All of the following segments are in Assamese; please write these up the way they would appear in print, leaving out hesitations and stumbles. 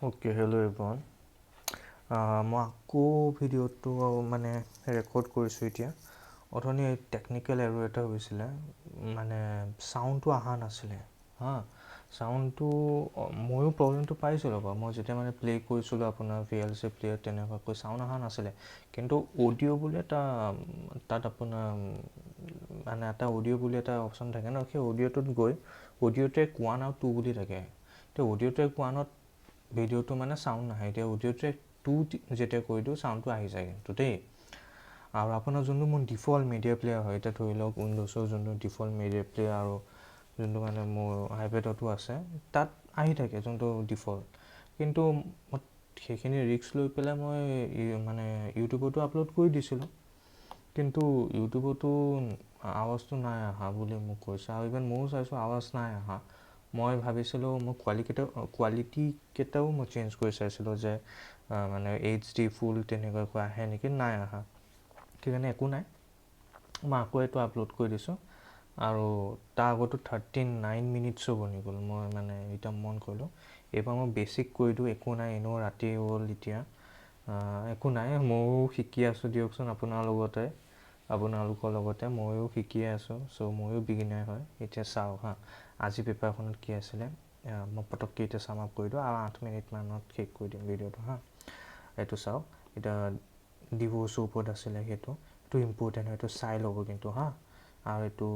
Okay, hello everyone. মই আকৌ ভিডিঅ'টো মানে ৰেকৰ্ড কৰিছোঁ এতিয়া। অথনি টেকনিকেল এৰৰ এটা হৈছিলে, মানে চাউণ্ডটো অহা নাছিলে হা। চাউণ্ডটো ময়ো প্ৰব্লেমটো পাইছিলোঁ বাৰু। মই যেতিয়া মানে প্লে' কৰিছিলোঁ আপোনাৰ VLC প্লে'ত তেনেকুৱাকৈ চাউণ্ড অহা নাছিলে। কিন্তু অডিঅ' বুলি তাত আপোনাৰ মানে এটা অডিঅ' বুলি এটা অপশ্যন থাকে ন, সেই অডিঅ'টোত গৈ অডিঅ' ট্ৰেক 1 আৰু 2 বুলি থাকে। এতিয়া অডিঅ' ট্ৰেক 1ত ভিডিঅ'টো মানে চাউণ্ড নাহে, এতিয়া অডিঅ' ট্ৰেক 2 যেতিয়া কৰি দিওঁ চাউণ্ডটো আহি যায় কিন্তু দেই। আৰু আপোনাৰ যোনটো মোৰ ডিফল্ট মিডিয়া প্লেয়াৰ হয়, এতিয়া ধৰি লওক উইণ্ড'জৰ যোনটো ডিফল্ট মিডিয়া প্লেয়াৰ আৰু যোনটো মানে মোৰ আইপেডতো আছে, তাত আহি থাকে যোনটো ডিফল্ট। কিন্তু সেইখিনি ৰিস্ক লৈ পেলাই মই মানে ইউটিউবতো আপলোড কৰি দিছিলোঁ, কিন্তু ইউটিউবতো আৱাজটো নাই অহা বুলি মোক কৈছে। আৰু ইভেন ময়ো চাইছোঁ আৱাজ নাই অহা। মই ভাবিছিলোঁ মোৰ কোৱালিটিকেইটাও মই চেঞ্জ কৰি চাইছিলোঁ যে মানে HD ফুল তেনেকুৱাকৈ আহে নেকি, নাই অহা। সেইকাৰণে একো নাই, মই আকৌ এইটো আপলোড কৰি দিছোঁ। আৰু তাৰ আগতো 39 মিনিটছো বনি গ'ল। মই মানে এতিয়া মন কৰিলোঁ এইবাৰ মই বেছিক কৰি দিওঁ, একো নাই, এনেও ৰাতি হ'ল এতিয়া। একো নাই, ময়ো শিকি আছোঁ দিয়কচোন আপোনালোকৰ লগতে ময়ো শিকিয়ে আছোঁ। চ' ময়ো বিগিনাৰ হয়। এতিয়া চাওঁ হা, আজি পেপাৰখনত কি আছিলে মই পটককৈ এতিয়া চাম আপ কৰি দিওঁ আৰু 8 মিনিটমানত শেষ কৰি দিম ভিডিঅ'টো হা। এইটো চাওক, এতিয়া ডিভ'ৰ্চৰ ওপৰত আছিলে সেইটো ইম্পৰ্টেণ্ট হয়, এইটো চাই ল'ব কিন্তু হা। আৰু এইটো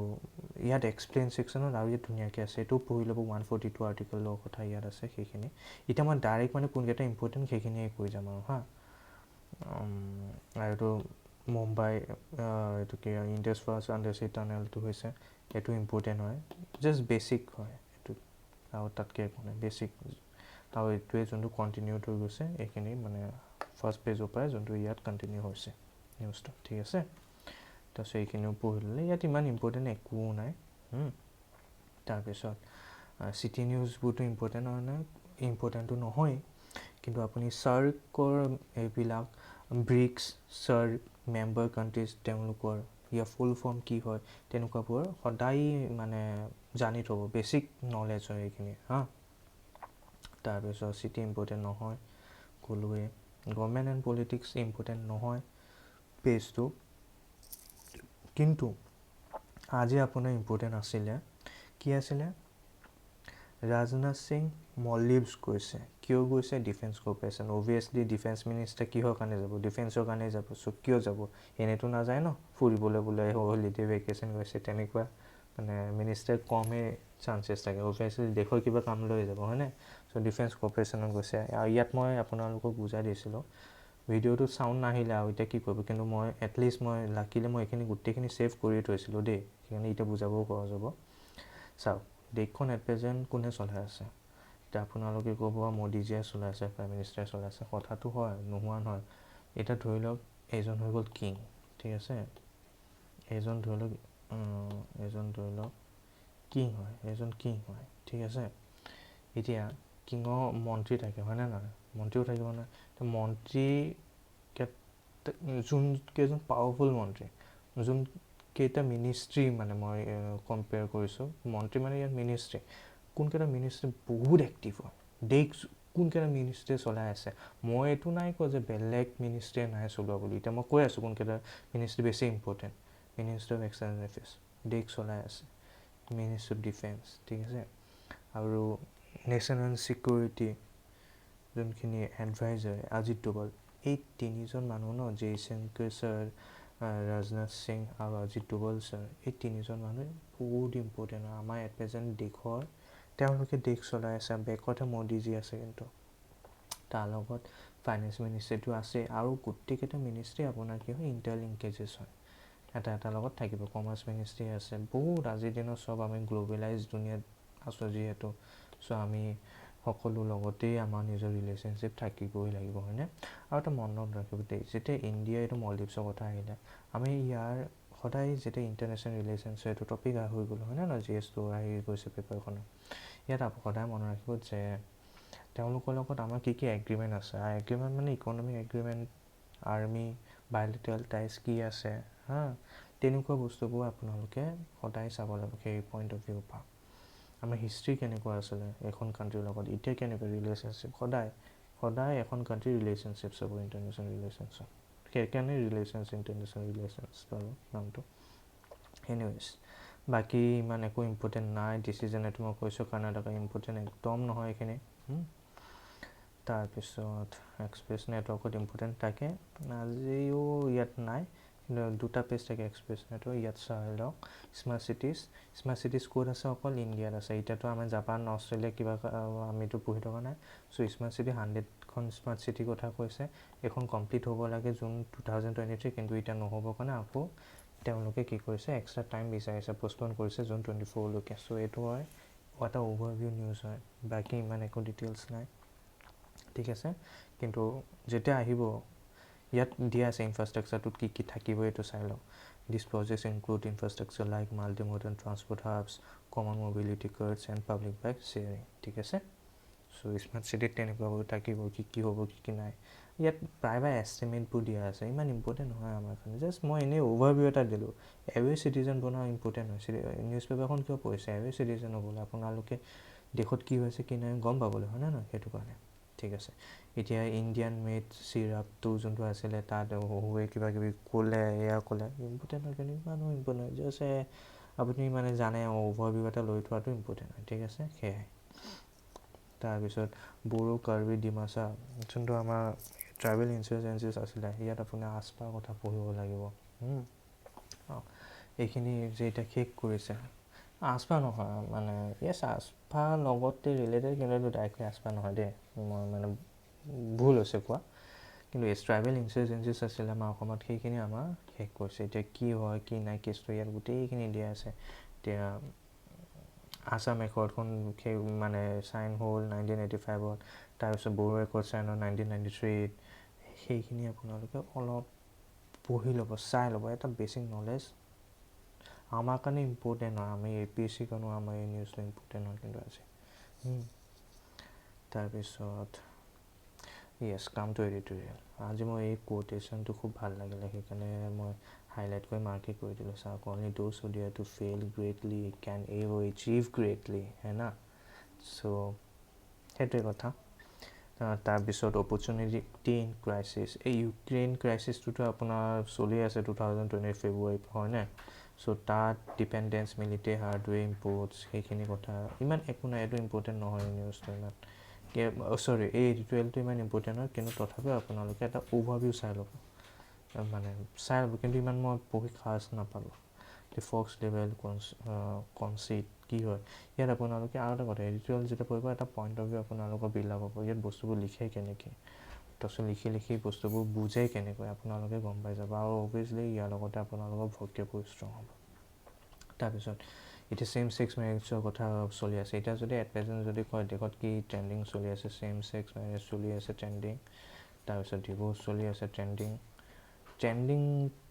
ইয়াত এক্সপ্লেইন ছেকশ্যনত আৰু ইয়াত ধুনীয়াকৈ আছে, এইটো পঢ়ি ল'ব। 142 আৰ্টিকেলৰ কথা ইয়াত আছে সেইখিনি। এতিয়া মই ডাইৰেক্ট মানে কোনকেইটা ইম্পৰ্টেণ্ট সেইখিনিয়ে কৈ যাম আৰু হা। আৰু এইটো মুম্বাই এইটো কি ইণ্ডাছ ফাৰ্ষ্ট আণ্ডাৰচি টানেলটো হৈছে, এইটো ইম্পৰ্টেণ্ট হয়, জাষ্ট বেছিক হয় এইটো, আৰু তাতকৈ একো নাই, বেছিক। আৰু এইটোৱে যোনটো কণ্টিনিউড হৈ গৈছে এইখিনি মানে ফাৰ্ষ্ট পেজৰ পৰাই যোনটো ইয়াত কণ্টিনিউ হৈছে নিউজটো, ঠিক আছে। তাৰপিছত এইখিনিও পঢ়ি ল'লে, ইয়াত ইমান ইম্পৰ্টেণ্ট একো নাই। তাৰপিছত চিটি নিউজবোৰতো ইম্পৰ্টেণ্টটো নহয়, কিন্তু আপুনি চাৰ্কৰ এইবিলাক ব্ৰিক্স চাৰ্ক মেম্বাৰ কাণ্ট্ৰিজ তেওঁলোকৰ ইয়াৰ ফুল ফৰ্ম কি হয় তেনেকুৱাবোৰ সদায় মানে জানি থ'ব, বেছিক নলেজ হয় এইখিনি হা। তাৰপিছত চিটি ইম্পৰ্টেণ্ট নহয় ক'লোৱে, গভৰ্ণমেণ্ট এণ্ড পলিটিক্স ইম্পৰ্টেণ্ট নহয় পেজটো। কিন্তু আজি আপোনাৰ ইম্পৰ্টেণ্ট আছিলে, কি আছিলে, ৰাজনাথ সিং মলদ্বীপছ গৈছে। কিয় গৈছে? Defence corporation. অভিয়াছলি ডিফেন্স মিনিষ্টাৰ কিহৰ কাৰণে যাব? ডিফেন্সৰ কাৰণে যাব। চ' কিয় যাব? এনেতো নাযায় ন ফুৰিবলৈ বোলে হলিডে ভেকেশ্যন গৈছে, তেনেকুৱা মানে মিনিষ্টাৰ কমেই চান্সেছ থাকে। অভিয়াছলি দেশৰ কিবা কাম লৈ যাব হয়নে? চ' ডিফেন্স কৰ্প'ৰেশ্যনত গৈছে। আৰু ইয়াত মই আপোনালোকক বুজাই দিছিলোঁ, ভিডিঅ'টোত চাউণ্ড নাহিলে আৰু এতিয়া কি কৰিব, কিন্তু মই এটলিষ্ট লাকিলে মই এইখিনি গোটেইখিনি ছেভ কৰি থৈছিলোঁ দেই, সেইকাৰণে এতিয়া বুজাবও সহজ হ'ব। চাওক, দেশখন এট প্ৰেজেণ্ট কোনে চলাই আছে? এতিয়া আপোনালোকে ক'ব মোদীজীয়ে চলাই আছে, প্ৰাইম মিনিষ্টাৰে চলাই আছে। কথাটো হয়, নোহোৱা নহয়। এতিয়া ধৰি লওক এজন হৈ গ'ল কিং, ঠিক আছে। এজন ধৰি লওক কিং হয়, ঠিক আছে। এতিয়া কিঙৰ মন্ত্ৰী থাকে হয়নে নহয়? মন্ত্ৰীও থাকিব নহয়। মন্ত্ৰী যোনকেইজন পাৱাৰফুল মন্ত্ৰী, যোনকেইটা মিনিষ্ট্ৰী মানে মই কম্পেয়াৰ কৰিছোঁ, মন্ত্ৰী মানে ইয়াত মিনিষ্ট্ৰী, কোনকেইটা মিনিষ্ট্ৰী বহুত এক্টিভ হয়, দেশ কোনকেইটা মিনিষ্ট্ৰীয়ে চলাই আছে। মই এইটো নাই কোৱা যে বেলেগ মিনিষ্ট্ৰীয়ে নাই চলোৱা বুলি, এতিয়া মই কৈ আছোঁ কোনকেইটা মিনিষ্ট্ৰী বেছি important. Ministry of external affairs, দেশ চলাই আছে। মিনিষ্ট্ৰী অফ ডিফেন্স, ঠিক আছে। আৰু নেশ্যনেল ছিকিউৰিটি যোনখিনি এডভাইজাৰ অজিত ডোভাল, এই তিনিজন মানুহ ন, জয়শংকৰ ছাৰ, ৰাজনাথ সিং আৰু অজিত ডোভাল ছাৰ, এই তিনিজন মানুহ বহুত ইম্পৰ্টেণ্ট হয় আমাৰ এট প্ৰেজেণ্ট দেশৰ। তেওঁলোকে দেশ চলাই আছে, বেকতহে মোদীজী আছে, কিন্তু তাৰ লগত ফাইনেন্স মিনিষ্ট্ৰীটো আছে। আৰু গোটেইকেইটা মিনিষ্ট্ৰী আপোনাৰ কি হয়, ইণ্টাৰলিংকেজেছ হয়, এটা লগত থাকিব। কমাৰ্চ মিনিষ্ট্ৰী আছে, বহুত আজিৰ দিনত চব আমি গ্ল'বেলাইজ দুনিয়াত আছোঁ যিহেতু, চ' আমি সকলো লগতেই আমাৰ নিজৰ ৰিলেশ্যনশ্বিপ থাকিবই লাগিব হয়নে? আৰু এটা মনত ৰাখিব দেই, যেতিয়া ইণ্ডিয়া এইটো মলদ্বীপছৰ কথা আহিলে, আমি ইয়াৰ সদায় যেতিয়া ইণ্টাৰনেশ্যনেল ৰিলেশ্যনশ্বিপ এইটো টপিক হৈ গ'লো হয়নে নহয়, GS2 আহি গৈছে পেপাৰখনত। ইয়াত সদায় মনত ৰাখিব যে তেওঁলোকৰ লগত আমাৰ কি এগ্ৰিমেণ্ট আছে। এগ্ৰিমেণ্ট মানে economic agreement, army, bilateral ties কি আছে হা, তেনেকুৱা বস্তুবোৰ আপোনালোকে সদায় চাব লাগিব সেই পইণ্ট অফ ভিউৰ পৰা। আমাৰ হিষ্ট্ৰী কেনেকুৱা আছিলে এখন কাণ্ট্ৰিৰ লগত, এতিয়া কেনেকুৱা ৰিলেশ্যনশ্বিপ, সদায় সদায় এখন কাণ্ট্ৰি ৰিলেশ্যনশ্বিপছ হ'ব, ইণ্টাৰনেশ্যনেল ৰিলেশ্যনছ। সেইকাৰণে ৰিলেশ্যনছ ইণ্টাৰনেশ্যনেল ৰিলেশ্যনছ বাৰু নামটো। এনিৱেজ বাকী ইমান একো ইম্পৰ্টেণ্ট নাই। ডিচিজন এইটো মই কৈছোঁ কৰ্ণাটকা ইম্পৰ্টেণ্ট একদম নহয় এইখিনি। তাৰপিছত এক্সপ্ৰেছ নেটৱৰ্কত ইম্পৰ্টেণ্ট থাকে, আজিও ইয়াত নাই কিন্তু দুটা পেজ থাকে এক্সপ্ৰেছ নেটৱৰ্ক। ইয়াত চাই লওক স্মাৰ্ট চিটিজ ক'ত আছে, অকল ইণ্ডিয়াত আছে। এতিয়াতো আমাৰ জাপান অষ্ট্ৰেলিয়া কিবা আমিতো পঢ়ি থকা নাই। চ' স্মাৰ্ট চিটি 100খন স্মাৰ্ট চিটিৰ কথা কৈছে। এইখন কমপ্লিট হ'ব লাগে জুন 2023, কিন্তু এতিয়া নহ'বৰ কাৰণে আকৌ তেওঁলোকে কি কৰিছে, এক্সট্ৰা টাইম বিচাৰিছে, পষ্টপন কৰিছে জুন 24লৈকে। চ' এইটো হয় এটা অভাৰভিউ নিউজ হয়, বাকী ইমান একো ডিটেইলছ নাই, ঠিক আছে। কিন্তু যেতিয়া আহিব ইয়াত দিয়া আছে ইনফ্ৰাষ্ট্ৰাকচাৰটোত কি কি থাকিব এইটো চাই লওক। These projects include infrastructure like multi modern transport hubs, common mobility cards and public bike sharing, ঠিক আছে। চ' স্মাৰ্ট চিটিত তেনেকুৱাবোৰ থাকিব, কি কি হ'ব কি কি নাই। ইয়াত প্ৰায়ভাগ এষ্টিমেটবোৰ দিয়া আছে, ইমান ইম্পৰ্টেণ্ট নহয় আমাৰ কাৰণে। জাষ্ট মই এনেই অভাৰভিউ এটা দিলোঁ। এৱে চিটিজেন বনোৱা ইম্পৰ্টেণ্ট হৈছে। নিউজ পেপাৰখন কিয় পঢ়িছে, এৱে চিটিজেন হ'বলৈ আপোনালোকে দেশত কি হৈছে কি নাই গম পাবলৈ, হয় নে নহয়, সেইটো কাৰণে, ঠিক আছে। এতিয়া ইণ্ডিয়ান মেড চিৰাপটো যোনটো আছিলে তাত শহুৱে কিবা কিবি ক'লে, এয়া ক'লে, ইম্পৰ্টেণ্ট হয় কিন্তু ইমানো ইম্পৰ্টেণ্ট নহয়। জাষ্ট আপুনি মানে জানে অভাৰভিউ এটা লৈ থোৱাটো ইম্পৰ্টেণ্ট হয়, ঠিক আছে, সেয়াই। তাৰপিছত বড়ো, কাৰ্বি, ডিমাচা যোনটো আমাৰ ট্ৰাইবেল ইনচাৰ্জেঞ্চিছ আছিলে, ইয়াত আপোনাৰ আস্পাৰ কথা পঢ়িব লাগিব। এইখিনি যে এতিয়া শেষ কৰিছে, আস্পা নহয় মানে য়েছ আস্পা লগতে ৰিলেটেড, কিন্তু ডাইৰেক্টলি আস্পা নহয় দেই, মই মানে ভুল হৈছে কোৱা। কিন্তু ট্ৰাইবেল ইনচাৰ্জেঞ্চিছ আছিলে আমাৰ অসমত, সেইখিনি আমাৰ শেষ কৰিছে। এতিয়া কি হয় কি নাই কেছটো ইয়াত গোটেইখিনি দিয়া আছে। এতিয়া আছাম একৰ্ডখন সেই মানে চাইন হ'ল 1985ত, তাৰপিছত বড়ো একৰ্ড চাইন হ'ল 1993ত। সেইখিনি আপোনালোকে অলপ পঢ়ি ল'ব, চাই ল'ব, এটা বেছিক নলেজ আমাৰ কাৰণে ইম্পৰ্টেণ্ট হয়। আমি APSC কাৰণেও আমাৰ এই নিউজটো ইম্পৰ্টেণ্ট হয় কিন্তু আজি। তাৰপিছত য়েছ কাম টু এডিটৰিয়েল। আজি মই এই কোটেশ্যনটো খুব ভাল লাগিলে, সেইকাৰণে মই হাইলাইট কৰি মাৰ্কেট কৰি দিলোঁ। চাওক, only those who dare to fail greatly can ever achieve greatly, হয় না। চ' সেইটোৱে কথা। তাৰপিছত অপৰচুনিটি ইন ক্ৰাইচিছ, এই ইউক্ৰেইন ক্ৰাইচিছটোতো আপোনাৰ চলি আছে 2020 ফেব্ৰুৱাৰীত, হয়নে। চ' তাত ডিপেণ্ডেঞ্চ, মিলিটেৰী হাৰ্ডৱেৰ ইম্পৰ্টছ, সেইখিনি কথা ইমান একো নাই, এইটো ইম্পৰ্টেণ্ট নহয় নিউজটো ইমান। চৰি, এই এডিটৰিয়েলটো ইমান ইম্পৰ্টেণ্ট নহয়, কিন্তু তথাপিও আপোনালোকে এটা অভাৰভিউ চাই ল'ব, মানে চাই ল'ব। কিন্তু ইমান মই পঢ়ি খাছ নাপালোঁ। ফক্স লেভেল কনচিট কি হয় ইয়াত আপোনালোকে। আৰু এটা কথা, এডিটৰিয়েল যেতিয়া পঢ়িব এটা পইণ্ট অফ ভিউ আপোনালোকৰ বিল্ড আপ হ'ব। ইয়াত বস্তুবোৰ লিখে কেনেকৈ, তাৰপিছত লিখি বস্তুবোৰ বুজে কেনেকৈ, আপোনালোকে গম পাই যাব। আৰু অভিয়াছলি ইয়াৰ লগতে আপোনালোকৰ ভকেবুলাৰী ষ্ট্ৰং হ'ব। তাৰপিছত এতিয়া ছেম ছেক্স মেৰেজৰ কথা চলি আছে। এতিয়া যদি এট প্ৰেজেণ্ট যদি কয় দেশত কি ট্ৰেণ্ডিং চলি আছে, ছেম ছেক্স মেৰেজ চলি আছে ট্ৰেণ্ডিং, তাৰপিছত ডিভ'ৰ্চ চলি আছে ট্ৰেণ্ডিং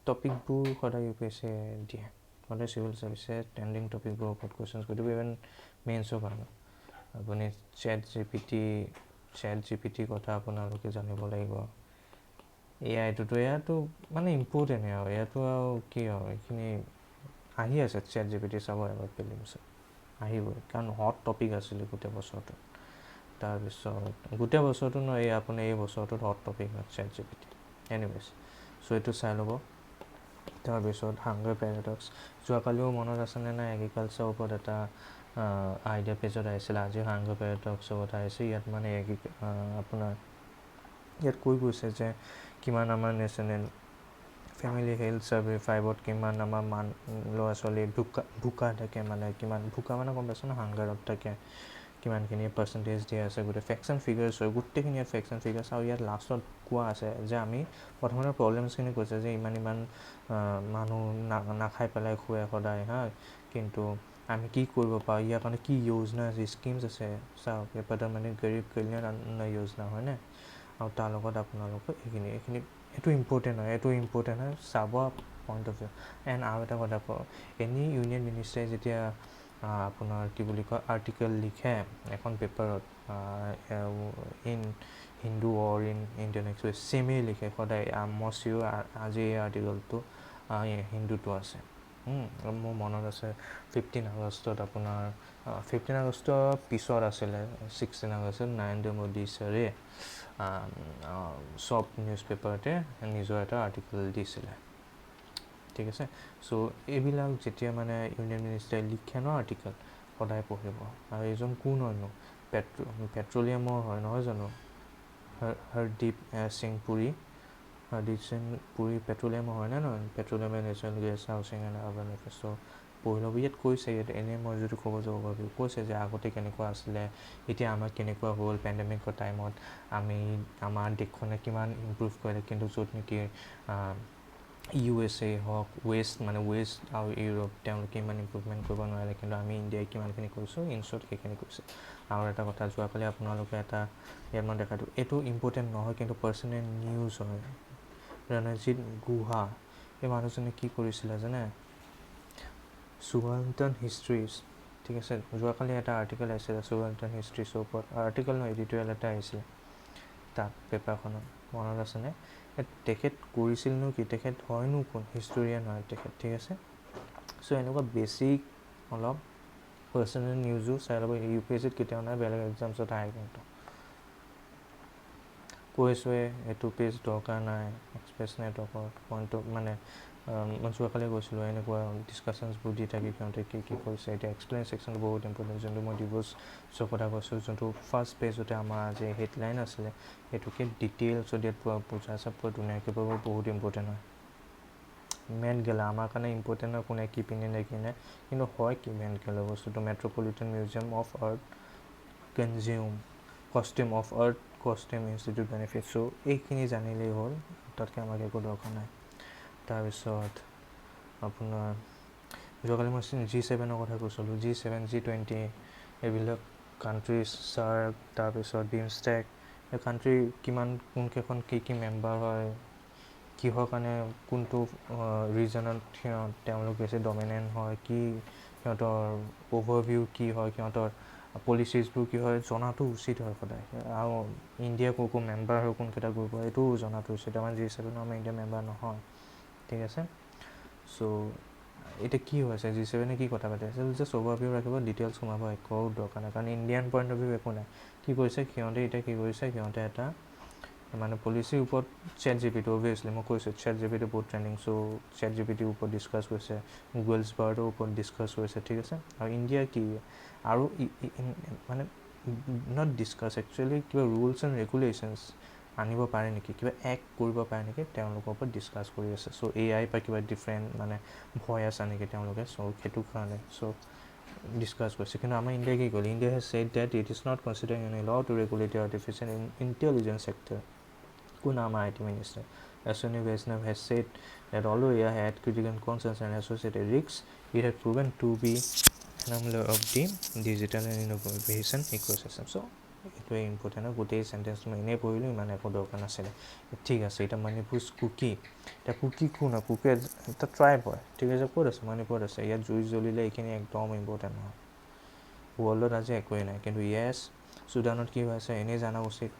টপিকবোৰ সদায় UPSC দিয়ে, সদায় চিভিল চাৰ্ভিছে ট্ৰেণ্ডিং টপিকবোৰৰ ওপৰত কুৱেশ্যনছ কৰি দিব। ইভেন মেইনছৰ কাৰণে আপুনি চেট জি পি টিৰ কথা আপোনালোকে জানিব লাগিব। এয়াতো মানে ইম্পৰ্টেণ্টে আৰু ইয়াতো আৰু কি আৰু এইখিনি আহি আছে। চেট GPT চাব এবাৰ প্ৰিলিমছত আহিবই, কাৰণ হট টপিক আছিলে গোটেই বছৰটো। তাৰপিছত গোটেই বছৰটো নহয়, এই আপুনি এই বছৰটোত হট টপিক হয় চেট GPT। এনিৱেজ, চ' এইটো চাই ল'ব। তাৰপিছত হাংগাৰ পেৰাডক্স, যোৱাকালিও মনত আছেনে নাই এগ্ৰিকালচাৰৰ ওপৰত এটা আইডিয়া পেজত আহিছিলে। আজি হাংগাৰ পেৰাডক্সৰ কথা আহিছে। ইয়াত মানে আপোনাৰ ইয়াত কৈ গৈছে যে কিমান আমাৰ নেশ্যনেল ফেমিলি হেল্থ ছাৰ্ভে 5ত কিমান আমাৰ ল'ৰা ছোৱালী ভোকা থাকে, মানে কিমান ভোকা মানে গম পাইছোঁ ন, হাংগাৰত থাকে, কিমানখিনি পাৰ্চেণ্টেজ দিয়া আছে, গোটেই ফেক্টছ এণ্ড ফিগাৰ্ছ হয়, গোটেইখিনি ইয়াত ফেক্টছ এণ্ড ফিগাৰ্ছ। আৰু ইয়াত লাষ্টত কোৱা আছে যে আমি প্ৰথমতে প্ৰব্লেমছখিনি কৈছে যে ইমান মানুহ নাখাই পেলাই শুৱে সদায়, কিন্তু আমি কি কৰিব পাৰোঁ, ইয়াৰ কাৰণে কি যোজনা আছে, স্কিমছ আছে। চাওক, প্ৰধানমন্ত্ৰী গৰীব কল্যাণ অন্ন যোজনা, হয়নে। আৰু তাৰ লগত আপোনালোকৰ এইটো ইম্পৰ্টেণ্ট হয়, চাব পইণ্ট অফ ভিউ। এণ্ড আৰু এটা কথা কওঁ, এনি ইউনিয়ন মিনিষ্টাৰে যেতিয়া আপোনাৰ কি বুলি কয় আৰ্টিকেল লিখে এখন পেপাৰত, in Hindu or in Indian Express, ছেমেই লিখে সদায়। মই চিয়'ৰ আজি এই আৰ্টিকেলটো হিন্দুতো আছে। মোৰ মনত আছে 15 আগষ্টত আপোনাৰ 15 আগষ্টৰ পিছত আছিলে 16 আগষ্টত নৰেন্দ্ৰ মোদী ছাৰে চব নিউজ পেপাৰতে নিজৰ এটা আৰ্টিকেল দিছিলে, ঠিক আছে। চ' এইবিলাক যেতিয়া মানে ইউনিয়ন মিনিষ্টাৰে লিখে ন আৰ্টিকেল, সদায় পঢ়িব। আৰু এইজন কোন হয়নো, পেট্ৰলিয়ামৰ হয় নহয় জানো, হৰদীপ সিং পুৰী। হৰদীপ সিং পুৰী পেট্ৰলিয়ামৰ হয় নে নহয়, petroleum and natural gas housing and urban affairs. So' পঢ়ি ল'ব। ইয়াত কৈছে, ইয়াত এনেই মই যদি ক'ব যাওঁ ভাবি কৈছে যে আগতে কেনেকুৱা আছিলে, এতিয়া আমাৰ কেনেকুৱা হ'ল, পেণ্ডেমিকৰ টাইমত আমাৰ দেশখনে কিমান ইম্প্ৰুভ কৰিলে, কিন্তু য'ত নেকি USA হওক, ৱেষ্ট আৰু ইউৰোপ তেওঁলোকে ইমান ইম্প্ৰুভমেণ্ট কৰিব নোৱাৰিলে, কিন্তু আমি ইণ্ডিয়াই কিমানখিনি কৰিছোঁ, ইনশ্বৰ্ট সেইখিনি কৰিছে। আৰু এটা কথা, যোৱাকালি আপোনালোকে এটা ইয়াত মই দেখালোঁ, এইটো ইম্পৰ্টেণ্ট নহয় কিন্তু পাৰ্চনেল নিউজ হয়। ৰণজিৎ গুহা, এই মানুহজনে কি কৰিছিলে জানে, সুবালটান হিষ্ট্ৰীজ, ঠিক আছে। যোৱাকালি এটা আৰ্টিকেল আহিছিলে সুবালটান হিষ্ট্ৰীজৰ ওপৰত, আৰ্টিকেল নহয়, এডিটৰিয়েল এটা আহিছিলে তাত পেপাৰখনত, মনত আছেনে? তেখেত কৰিছিলনো কি, তেখেত হয়নো কোন, হিষ্টৰিয়ান হয় তেখেত, ঠিক আছে। চ' এনেকুৱা বেছিক অলপ পাৰ্চনেল নিউজো চাই ল'ব। UPSCত কেতিয়াও নাই, বেলেগ এক্সামছত আহে কিন্তু কৈছোৱে, এইটো পেজ দৰকাৰ নাই, এক্সপ্ৰেছ নেটৱৰ্কৰ পইণ্টটো মানে মই যোৱাকালি কৈছিলোঁ, এনেকুৱা ডিছকাশ্যনছবোৰ দি থাকি সিহঁতে কি কি কৰিছে। এতিয়া এক্সপ্লেইন ছেকশ্যনটো বহুত ইম্পৰ্টেণ্ট, যোনটো মই ডিভ'ৰ্চৰ কথা কৈছোঁ, যোনটো ফাৰ্ষ্ট পেজতে আমাৰ আজি হেডলাইন আছিলে, সেইটোকে ডিটেইলছত ইয়াত বুজা পুৰা ধুনীয়াকৈ পাব, বহুত ইম্পৰ্টেণ্ট হয়। মেট গেলা আমাৰ কাৰণে ইম্পৰ্টেণ্ট হয়, কোনে কি পিন্ধিলে কি নাই, কিন্তু হয় কি মেট গেলা বস্তুটো, Metropolitan Museum of art costume of art costume institute benefit. So' এইখিনি জানিলেই হ'ল, তাতকৈ আমাক একো দৰকাৰ নাই। তাৰপিছত আপোনাৰ যোৱাকালি মই G7ৰ কথা কৈছিলোঁ, G7 G20 এইবিলাক কাণ্ট্ৰিজ, চাৰ্ক, তাৰপিছত বিমষ্টেক, এই কাণ্ট্ৰি কোনকেইখন কি মেম্বাৰ হয়, কিহৰ কাৰণে কোনটো ৰিজনত তেওঁলোক বেছি ডমিনেণ্ট হয়, কি সিহঁতৰ অভাৰভিউ কি হয়, সিহঁতৰ পলিচিছবোৰ কি হয়, জনাটো উচিত হয় সদায়। আৰু ইণ্ডিয়া কোন মেম্বাৰ হয়, কোনকেইটা গ্ৰুপ হয়, এইটোও জনাটো উচিত। আমাৰ G7ৰ আমাৰ ইণ্ডিয়া মেম্বাৰ নহয়, ঠিক আছে। চ' এতিয়া কি হৈছে, G7 কি কথা পাতি আছে, জাষ্ট অভাৰভিউ ৰাখিব, ডিটেইলছ সোমাব একো দৰকাৰ নাই, কাৰণ ইণ্ডিয়ান পইণ্ট অফ ভিউ একো নাই। কি কৰিছে সিহঁতে, এতিয়া কি কৰিছে সিহঁতে, এটা মানে পলিচিৰ ওপৰত ChatGPT, অভিয়াছলি মই কৈছোঁ ChatGPT বহুত ট্ৰেণ্ডিং। চ' ChatGPTৰ ওপৰত ডিছকাছ কৰিছে, গুগলছ বাৰ্ডৰ ওপৰত ডিছকাছ কৰিছে, ঠিক আছে। আৰু ইণ্ডিয়া কি আৰু মানে নট ডিছকাছ, একচুৱেলি কিবা ৰুলছ এণ্ড ৰেগুলেশ্যনছ আনিব পাৰে নেকি, কিবা এক্ট কৰিব পাৰে নেকি, তেওঁলোকৰ ওপৰত ডিছকাছ কৰি আছে। চ' AI পৰা কিবা ডিফাৰেণ্ট মানে ভয় আছে নেকি তেওঁলোকে, চ' সেইটো কাৰণে ডিছকাছ কৰিছে। কিন্তু আমাৰ ইণ্ডিয়াই কি কৰিলে, India has said that it is not considering any law to regulate the artificial intelligence sector. কোন আমাৰ IT minister Assamese Vaishnav has said that although AI had critical concerns and associated risks, it had proven to be an enabler of the digital and innovation ecosystem. So এইটোৱে ইম্পৰ্টেণ্ট হয়। গোটেই চেণ্টেঞ্চটো মই এনেই পঢ়িলোঁ, ইমান একো দৰকাৰ নাছিলে। ঠিক আছে, এতিয়া মণিপুৰ কুকি, এতিয়া কুকি কোন হয়, কুকি এটা ট্ৰাইব হয়, ঠিক আছে। ক'ত আছে, মণিপুৰত আছে। ইয়াত জুই জ্বলিলে এইখিনি একদম ইম্পৰ্টেণ্ট নহয়, ৱৰ্ল্ডত আজি একোৱেই নাই। কিন্তু চুডানত কি হৈ আছে এনেই জানা উচিত।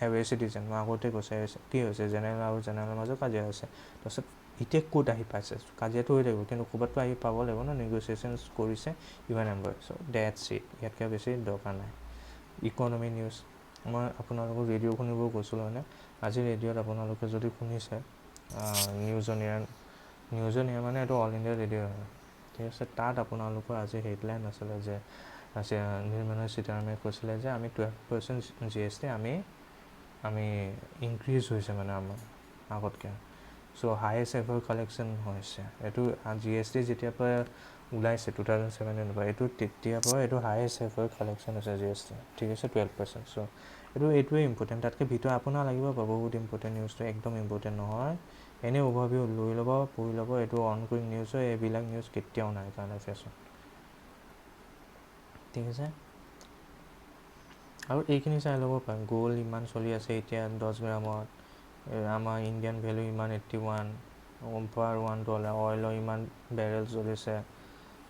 এভাৰী চিটিজেন, মই আগতে কৈছোঁ কি হৈছে, জেনেৰেল আৰু জেনেৰেলৰ মাজত কাজিয়া হৈছে। তাৰপিছত এতিয়া ক'ত আহি পাইছে, কাজিয়াটো হৈ থাকিব, কিন্তু ক'ৰবাততো আহি পাব লাগিব ন, নেগচিয়েশ্যনছ কৰিছে U N member. So' that's it, ইয়াতকৈ বেছি দৰকাৰ নাই। ইকনমি নিউজ, মই আপোনালোকক ৰেডিঅ' শুনিবও কৈছিলোঁ মানে, আজি ৰেডিঅ'ত আপোনালোকে যদি শুনিছে, নিউজৰ নিয়ৰ মানে এইটো অল ইণ্ডিয়া ৰেডিঅ' হয়, ঠিক আছে। তাত আপোনালোকৰ আজি হেডলাইন আছিলে যে নিৰ্মলা সীতাৰামনে কৈছিলে যে আমি 12% GST আমি ইনক্ৰিজ হৈছে মানে আমাৰ আগতকৈ। চ' হায়েষ্ট এভাৰ কালেকশ্যন হৈছে এইটো। GST যেতিয়াৰ পৰা ওলাইছে 2017 পৰা, তেতিয়াৰ পৰা এইটো হায়েষ্ট এভাৰ কালেকশ্যন হৈছে GST, ঠিক আছে, 12%। চ' এইটোৱে ইম্পৰ্টেণ্ট। তাতকৈ ভিতৰত আপোনাৰ লাগিব বহুত ইম্পৰ্টেণ্ট নিউজটো, একদম ইম্পৰ্টেণ্ট নহয়, এনেই অভাৰভিউ লৈ ল'ব, পঢ়ি ল'ব। এইটো অন কৰি নিউজ হয়, এইবিলাক নিউজ কেতিয়াও নাই কাৰেণ্ট এফেয়াৰ্ছত, ঠিক আছে। আৰু এইখিনি চাই ল'ব পাৰে, গ'ল্ড ইমান চলি আছে এতিয়া 10 গ্ৰামত, আমাৰ ইণ্ডিয়ান ভেলু ইমান 81 পাৰ $1, অইলৰ ইমান বেৰেল চলিছে,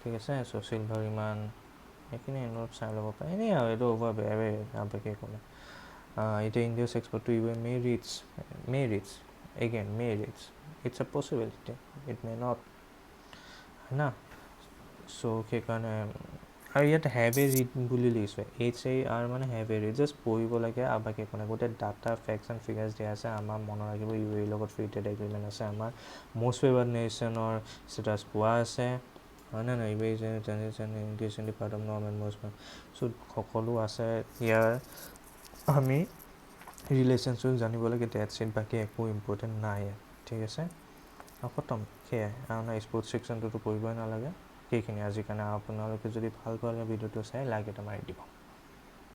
ঠিক আছে। চ' চিলভাৰ ইমান, সেইখিনি অলপ চাই ল'ব পাৰে। এনেই আৰু এইটো অভাৰ বেয়াৱে আবেগে ক'লে। এতিয়া ইণ্ডিয়াছ এক্সপৰ্টটো মে ৰিটছ it's a possibility, it may not, হয় না। চ' সেইকাৰণে আৰু ইয়াত হেভ এ ৰিড বুলি লিখিছোঁ HAR মানে হেভ এ ৰিড জাষ্ট পঢ়িব লাগে আৰু বাকী একো নাই গোটেই ডাটা ফেক্টছ এণ্ড ফিগাৰ্ছ দিয়া আছে আমাৰ মনত ৰাখিব UAE লগত ফ্ৰী ট্ৰেড এগ্ৰিমেণ্ট আছে আমাৰ মষ্ট ফেভাৰ্ড নেশ্যনৰ ষ্টেটাছ পোৱা আছে হয় নে নহয় UAE English part of norm and most so' সকলো আছে ইয়াৰ আমি ৰিলেশ্যনশ্বিপ জানিব লাগে ডেটছ ইট বাকী একো ইম্পৰ্টেণ্ট নাই ঠিক আছে খতম সেয়াই আপোনাৰ স্পৰ্টছ ছেকশ্যনটোতো পঢ়িবই নালাগে সেইখিনি আজিৰ কাৰণে আপোনালোকে যদি ভাল পালে ভিডিঅ'টো চাই লাইক এটা মাৰি দিব